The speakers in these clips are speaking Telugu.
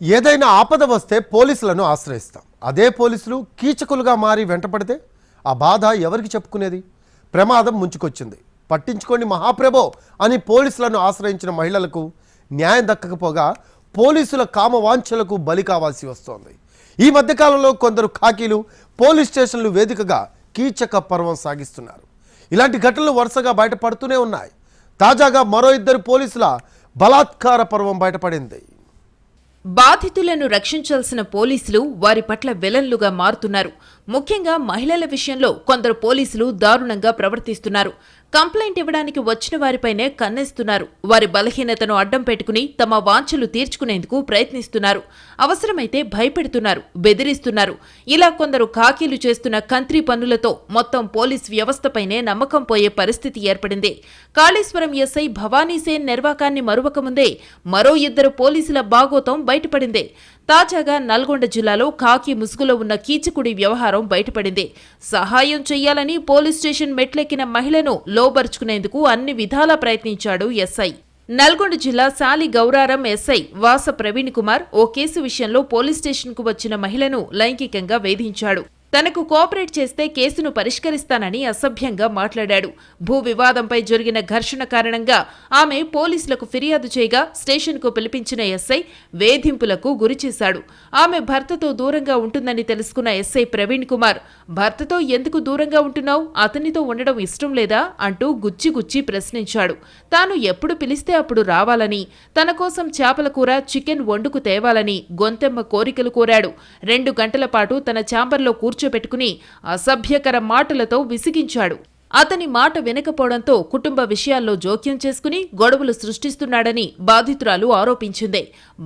ఏదైనా ఆపద వస్తే పోలీసులను ఆశ్రయిస్తాం. అదే పోలీసులు కీచకులుగా మారి వెంటపడితే ఆ బాధ ఎవరికి చెప్పుకునేది? ప్రమాదం ముంచుకొచ్చింది, పట్టించుకోండి మహాప్రభో అని పోలీసులను ఆశ్రయించిన మహిళలకు న్యాయం దక్కకపోగా పోలీసుల కామవాంఛలకు బలి కావాల్సి వస్తోంది. ఈ మధ్యకాలంలో కొందరు ఖాకీలు పోలీస్ స్టేషన్లు వేదికగా కీచక పర్వం సాగిస్తున్నారు. ఇలాంటి ఘటనలు వరుసగా బయటపడుతూనే ఉన్నాయి. తాజాగా మరో 2 పోలీసుల బలాత్కార పర్వం బయటపడింది. బాధితులను రక్షించాల్సిన పోలీసులు వారి పట్ల విలన్లుగా మారుతున్నారు. ముఖ్యంగా మహిళల విషయంలో కొందరు పోలీసులు దారుణంగా ప్రవర్తిస్తున్నారు. కంప్లైంట్ ఇవ్వడానికి వచ్చిన వారిపైనే కన్నేస్తున్నారు. వారి బలహీనతను అడ్డం పెట్టుకుని తమ వాంఛలు తీర్చుకునేందుకు ప్రయత్నిస్తున్నారు. అవసరమైతే భయపెడుతున్నారు, బెదిరిస్తున్నారు. ఇలా కొందరు ఖాకీలు చేస్తున్న కంత్రి పనులతో మొత్తం పోలీస్ వ్యవస్థపైనే నమ్మకం పోయే పరిస్థితి ఏర్పడింది. కాళేశ్వరం ఎస్ఐ భవానీసేన్ నిర్వాకాన్ని మరువకముందే మరో 2 పోలీసుల బాగోతం బయటపడింది. తాజాగా నల్గొండ జిల్లాలో ఖాకీ ముసుగులో ఉన్న కీచకుడి వ్యవహారం బయటపడింది. సహాయం చెయ్యాలని పోలీస్ స్టేషన్ మెట్లెక్కిన మహిళను లోబర్చుకునేందుకు అన్ని విధాలా ప్రయత్నించాడు ఎస్ఐ. నల్గొండ జిల్లా సాలి గౌరారం ఎస్ఐ వాస ప్రవీణ్ కుమార్ ఓ కేసు విషయంలో పోలీస్ స్టేషన్కు వచ్చిన మహిళను లైంగికంగా వేధించాడు. తనకు కోఆపరేట్ చేస్తే కేసును పరిష్కరిస్తానని అసభ్యంగా మాట్లాడాడు. భూ వివాదంపై జరిగిన ఘర్షణ కారణంగా ఆమె పోలీసులకు ఫిర్యాదు చేయగా స్టేషన్కు పిలిపించిన ఎస్ఐ వేధింపులకు గురిచేశాడు. ఆమె భర్తతో దూరంగా ఉంటుందని తెలుసుకున్న ఎస్ఐ ప్రవీణ్ కుమార్, భర్తతో ఎందుకు దూరంగా ఉంటున్నావు, అతనితో ఉండడం ఇష్టం లేదా అంటూ గుచ్చి ప్రశ్నించాడు. తాను ఎప్పుడు పిలిస్తే అప్పుడు రావాలని, తన కోసం చేపల కూర, చికెన్ వండుకు తేవాలని గొంతెమ్మ కోరికలు కోరాడు. 2 గంటల పాటు తన ఛాంబర్లో కూర్చోబెట్టుకుని అసభ్యకర మాటలతో విసిగించాడు. అతని మాట వినకపోవడంతో కుటుంబ విషయాల్లో జోక్యం చేసుకుని గొడవలు సృష్టిస్తున్నాడని బాధితురాలు ఆరోపించింది.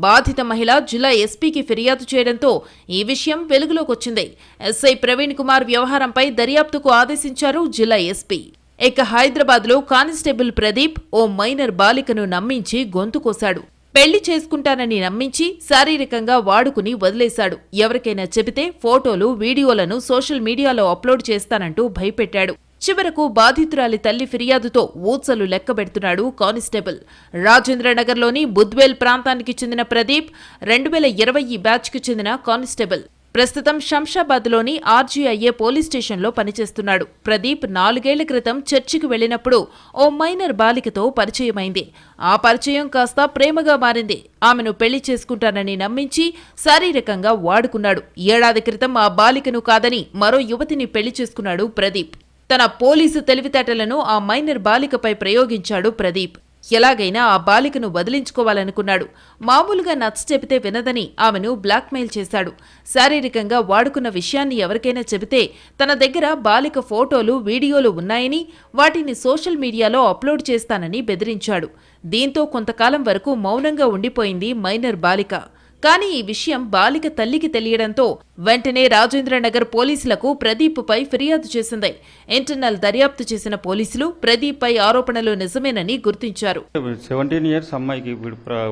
బాధిత మహిళ జిల్లా ఎస్పీకి ఫిర్యాదు చేయడంతో ఈ విషయం వెలుగులోకొచ్చింది. ఎస్ఐ ప్రవీణ్ కుమార్ వ్యవహారంపై దర్యాప్తుకు ఆదేశించారు జిల్లా ఎస్పీ. ఇక హైదరాబాద్లో కానిస్టేబుల్ ప్రదీప్ ఓ మైనర్ బాలికను నమ్మించి గొంతు కోశాడు. పెళ్లి చేసుకుంటానని నమ్మించి శారీరకంగా వాడుకుని వదిలేశాడు. ఎవరికైనా చెబితే ఫోటోలు, వీడియోలను సోషల్ మీడియాలో అప్లోడ్ చేస్తానంటూ భయపెట్టాడు. చివరకు బాధితురాలి తల్లి ఫిర్యాదుతో ఊచలు లెక్కబెడుతున్నాడు కానిస్టేబుల్. రాజేంద్రనగర్లోని బుద్వేల్ ప్రాంతానికి చెందిన ప్రదీప్ 2020 బ్యాచ్కు చెందిన కానిస్టేబుల్. ప్రస్తుతం శంషాబాద్లోని ఆర్జీఐఏ పోలీస్ స్టేషన్లో పనిచేస్తున్నాడు. ప్రదీప్ 4 ఏళ్ల క్రితం చర్చికి వెళ్లినప్పుడు ఓ మైనర్ బాలికతో పరిచయమైంది. ఆ పరిచయం కాస్త ప్రేమగా మారింది. ఆమెను పెళ్లి చేసుకుంటానని నమ్మించి శారీరకంగా వాడుకున్నాడు. 1 ఏడాది క్రితం ఆ బాలికను కాదని మరో యువతిని పెళ్లి చేసుకున్నాడు ప్రదీప్. తన పోలీసు తెలివితేటలను ఆ మైనర్ బాలికపై ప్రయోగించాడు ప్రదీప్. ఎలాగైనా ఆ బాలికను వదిలించుకోవాలనుకున్నాడు. మామూలుగా నచ్చ చెబితే వినదని ఆమెను బ్లాక్మెయిల్ చేశాడు. శారీరకంగా వాడుకున్న విషయాన్ని ఎవరికైనా చెబితే తన దగ్గర బాలిక ఫోటోలు, వీడియోలు ఉన్నాయని వాటిని సోషల్ మీడియాలో అప్లోడ్ చేస్తానని బెదిరించాడు. దీంతో కొంతకాలం వరకు మౌనంగా ఉండిపోయింది మైనర్ బాలిక. కానీ ఈ విషయం బాలిక తల్లికి తెలియడంతో వెంటనే రాజేంద్రనగర్ పోలీసులకు ప్రదీప్పై ఫిర్యాదు చేసింది. ఇంటర్నల్ దర్యాప్తు చేసిన పోలీసులు ప్రదీప్పై ఆరోపణలు నిజమేనని గుర్తించారు. 17 ఇయర్స్ అమ్మాయికి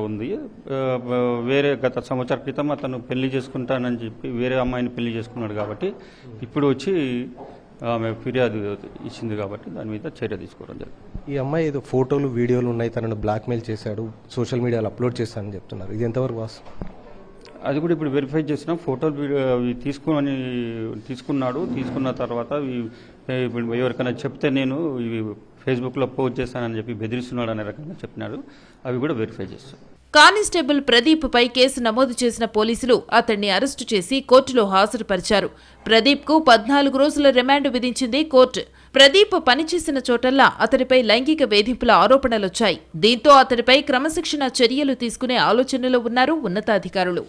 ఉంది. వేరే గత సంవత్సరం క్రితం అతను పెళ్లి చేసుకుంటానని చెప్పి వేరే అమ్మాయిని పెళ్లి చేసుకున్నాడు. కాబట్టి ఇప్పుడు వచ్చి ఆమె ఫిర్యాదు ఇచ్చింది కాబట్టి దాని మీద చర్య తీసుకోవడం జరిగింది. ఈ అమ్మాయి ఏదో ఫోటోలు, వీడియోలు ఉన్నాయి, తనను బ్లాక్మెయిల్ చేశాడు, సోషల్ మీడియాలో అప్లోడ్ చేస్తానని చెప్తున్నారు. ఇది ఎంతవరకు వాస్తవం? అది కూడా ఇప్పుడు వెరిఫై చేసినాం. ఫోటోలు తీసుకున్నాడు. తీసుకున్న తర్వాత ఎవరికైనా చెప్తే నేను ఇవి ఫేస్బుక్లో పోస్ట్ చేస్తానని చెప్పి బెదిరిస్తున్నాడు అనే రకంగా చెప్పినారు. అవి కూడా వెరిఫై చేస్తాం. కానిస్టేబుల్ ప్రదీప్పై కేసు నమోదు చేసిన పోలీసులు అతన్ని అరెస్టు చేసి కోర్టులో హాజరుపరిచారు. ప్రదీప్కు 14 రోజుల రిమాండ్ విధించింది కోర్టు. ప్రదీప్ పనిచేసిన చోటల్లా అతడిపై లైంగిక వేధింపుల ఆరోపణలొచ్చాయి. దీంతో అతడిపై క్రమశిక్షణ చర్యలు తీసుకునే ఆలోచనలో ఉన్నారు ఉన్నతాధికారులు.